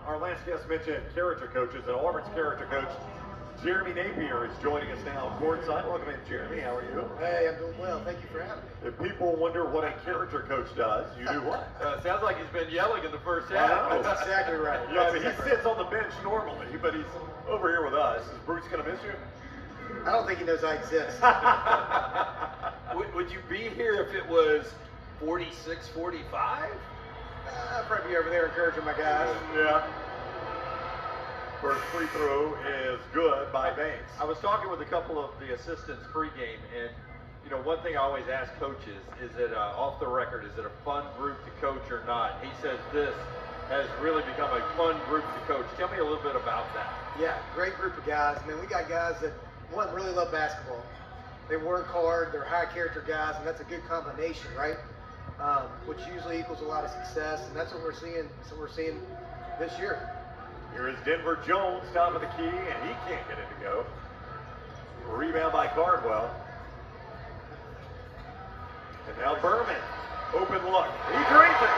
our last guest mentioned character coaches, and Auburn's character coach, Jeremy Napier, is joining us now courtside. Welcome in, Jeremy. How are you? Hey, I'm doing well. Thank you for having me. If people wonder what a character coach does, you do what? Sounds like he's been yelling in the first half. That's exactly right. Yeah, I mean, he sits on the bench normally, but he's over here with us. Is Bruce going to miss you? I don't think he knows I exist. Would you be here if it was 46-45? I'd probably be over there encouraging my guys. Yeah. First free throw is good by Banks. I was talking with a couple of the assistants pregame, and you know, one thing I always ask coaches is it off the record, is it a fun group to coach or not? He says this has really become a fun group to coach. Tell me a little bit about that. Yeah, great group of guys. I mean, we got guys that, one, really love basketball. They work hard, they're high character guys, and that's a good combination, right? Which usually equals a lot of success, and that's what we're seeing. So we're seeing this year. Here is Denver Jones, top of the key, and he can't get it to go. Rebound by Cardwell. And now Berman, open look. He drains it.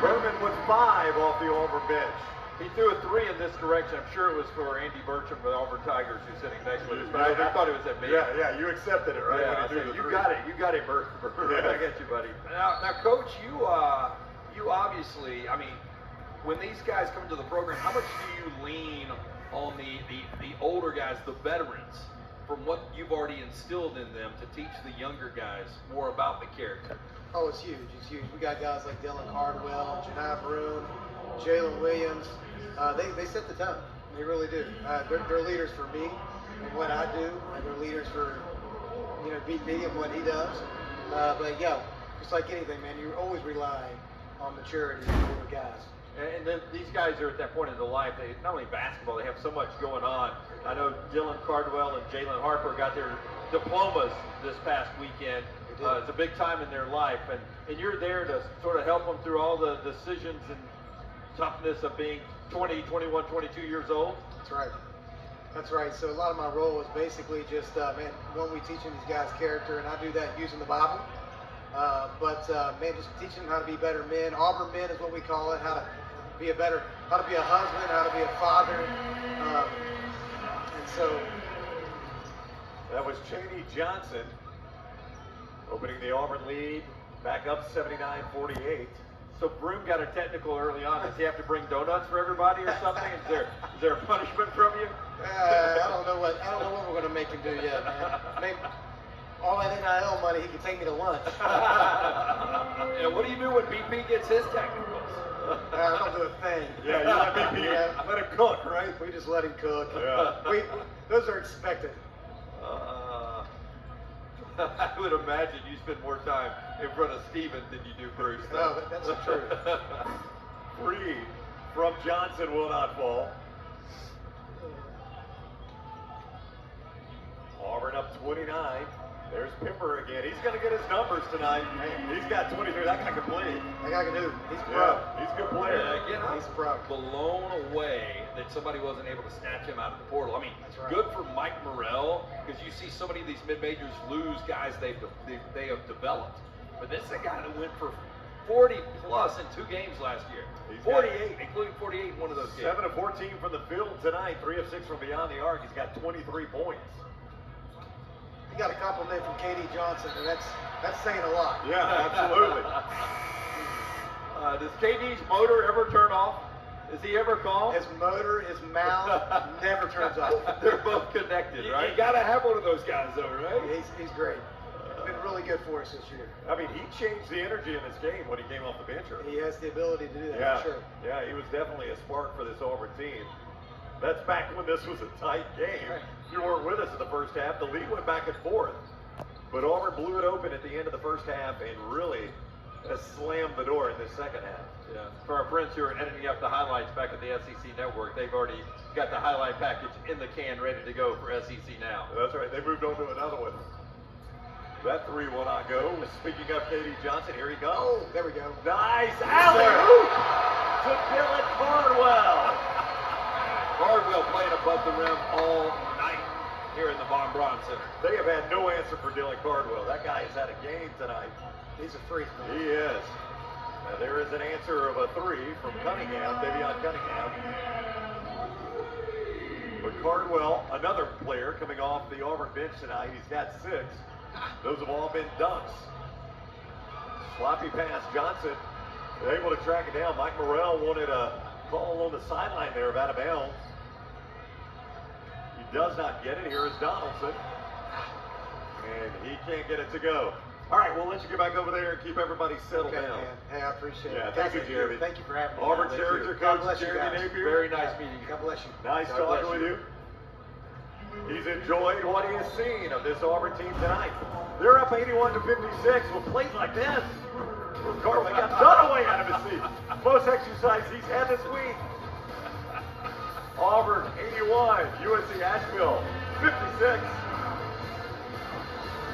Berman with 5 off the Auburn bench. He threw a 3 in this direction. I'm sure it was for Andy Burcham with Auburn Tigers, who's sitting next to us. But I thought it was at me. Yeah, you accepted it, right? Yeah, you got it, Bert. I got you, buddy. Now, Coach, you obviously, I mean, when these guys come to the program, how much do you lean on the older guys, the veterans, from what you've already instilled in them to teach the younger guys more about the character? Oh, it's huge. It's huge. We got guys like Dylan Cardwell, Janai Broom, Jalen Williams. They set the tone. They really do. They're leaders for me and what I do, and they're leaders for, beat me and what he does. But yeah, just like anything, man, you always rely on maturity of older guys. And then these guys are at that point in their life, they not only basketball, they have so much going on. I know Dylan Cardwell and Jalen Harper got their diplomas this past weekend. It's a big time in their life, and you're there to sort of help them through all the decisions and toughness of being 20, 21, 22 years old. That's right. That's right. So a lot of my role is basically just, one, we teaching these guys character, and I do that using the Bible. But just teaching them how to be better men. Auburn men is what we call it. How to be a husband, how to be a father. And so that was Cheney Johnson opening the Auburn lead, back up 79-48. So Broom got a technical early on. Does he have to bring donuts for everybody or something? Is there a punishment from you? I don't know what we're going to make him do yet, man. Maybe all that NIL money, he can take me to lunch. And what do you do when BP gets his technicals? I don't do a thing. Yeah, you let BP let him cook, right? We just let him cook. Yeah. Those are expected. I would imagine you spend more time in front of Steven than you do Bruce. No, that's the truth. Free from Johnson will not fall. Auburn up 29. There's Pimper again. He's going to get his numbers tonight. He's got 23. That guy can play. That guy can do. He's pro. He's a good player. Again, he's pro. Blown away that somebody wasn't able to snatch him out of the portal. I mean, good for Mike Morrell, because you see so many of these mid-majors lose guys they have developed. But this is a guy that went for 40 plus in 2 games last year. 48, including 48 in one of those games. 7 of 14 from the field tonight. 3 of 6 from beyond the arc. He's got 23 points. You got a compliment from KD Johnson, and that's saying a lot. Yeah, absolutely. Does KD's motor ever turn off? Is he ever calm? His motor, his mouth never turns off. They're both connected, right? You got to have one of those guys, though, right? He's great. Been really good for us this year. I mean, he changed the energy in this game when he came off the bench. He has the ability to do that, yeah, for sure. Yeah, he was definitely a spark for this Auburn team. That's back when this was a tight game. You weren't with us in the first half. The lead went back and forth. But Auburn blew it open at the end of the first half and really slammed the door in the second half. Yeah. For our friends who are editing up the highlights back at the SEC Network, they've already got the highlight package in the can ready to go for SEC Now. That's right. They moved on to another one. That 3 will not go. Speaking of KD Johnson, here he goes. Oh, there we go. Nice alley-oop to Dylan Cardwell. Cardwell playing above the rim all night. here in the Von Braun Center. They have had no answer for Dylan Cardwell. That guy has had a game tonight. He's a freak, man. He is. Now, there is an answer of a 3 from Cunningham, Davion Cunningham. But Cardwell, another player coming off the Auburn bench tonight, he's got 6. Those have all been dunks. Sloppy pass, Johnson able to track it down. Mike Morrell wanted a call on the sideline there of out of bounds. He does not get it. Here is Donaldson. And he can't get it to go. All right, we'll let you get back over there and keep everybody settled Okay, down. man. Hey, I appreciate Yeah, it. thank you, Jeremy. Thank you for having me. Auburn Thank Terrier you. God coach bless you Jeremy guys. Napier. Very nice meeting you. God bless you. Nice God talking bless with you. you. He's enjoyed what he has seen of this Auburn team tonight. They're up 81-56 with plays like this. Cardwell got Dunaway out of his seat. Most exercise he's had this week. Auburn 81, UNC Asheville 56.